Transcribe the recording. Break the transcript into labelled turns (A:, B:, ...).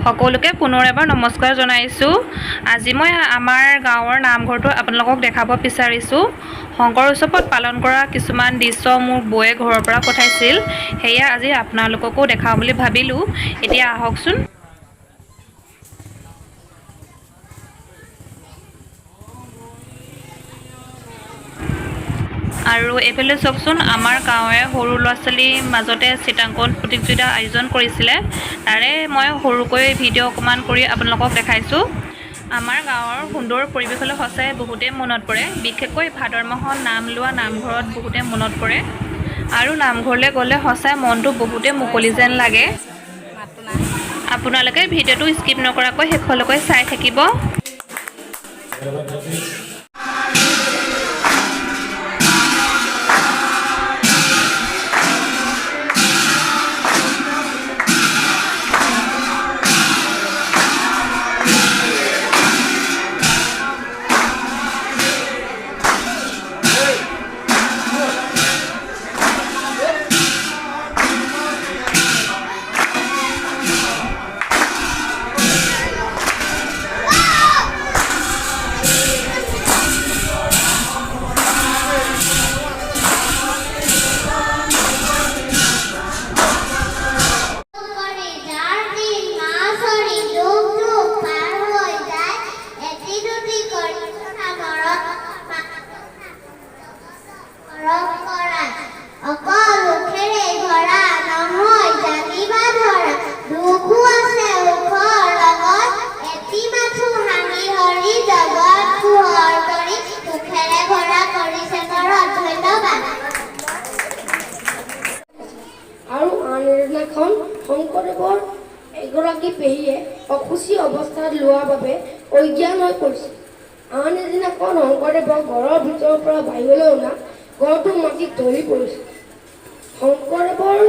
A: সকলোকে পুনৰ এবাৰ নমস্কাৰ জনাইছোঁ। আজি মই আমাৰ গাঁৱৰ নামঘৰটো আপোনালোকক দেখাব বিচাৰিছোঁ। শংকৰ উৎসৱত পালন কৰা কিছুমান দৃশ্য মোৰ বৌয়ে ঘৰৰ পৰা পঠাইছিল, সেয়া আজি আপোনালোককো দেখাওঁ বুলি ভাবিলোঁ। এতিয়া আহকচোন। আৰু এইফালে চাওকচোন, আমাৰ গাঁৱৰে সৰু ল'ৰা ছোৱালীৰ মাজতে চিত্ৰাংকন প্ৰতিযোগিতা আয়োজন কৰিছিলে। তাৰে মই সৰুকৈ ভিডিঅ' অকণমান কৰি আপোনালোকক দেখাইছোঁ। আমাৰ গাঁৱৰ সুন্দৰ পৰিৱেশলৈ সঁচাই বহুতেই মনত পৰে। বিশেষকৈ ভাদৰ মাহত নাম লোৱা নামঘৰত বহুতে মনত পৰে। আৰু নামঘৰলৈ গ'লে সঁচাই মনটো বহুতেই মুকলি যেন লাগে। আপোনালোকে ভিডিঅ'টো স্কিপ নকৰাকৈ শেষলৈকে চাই থাকিব।
B: আৰু আন এদিনাখন শংকৰদেৱৰ এগৰাকী পেহীয়ে অসুচী অৱস্থাত লোৱাৰ বাবে অজ্ঞান হৈ পৰিছিল। আন এদিনাখন শংকৰদেৱৰ ঘৰৰ ভিতৰৰ পৰা বাহিৰলৈ অনা ঘৰটো মাটিত ধৰি পৰিছিল। শংকৰদেৱৰ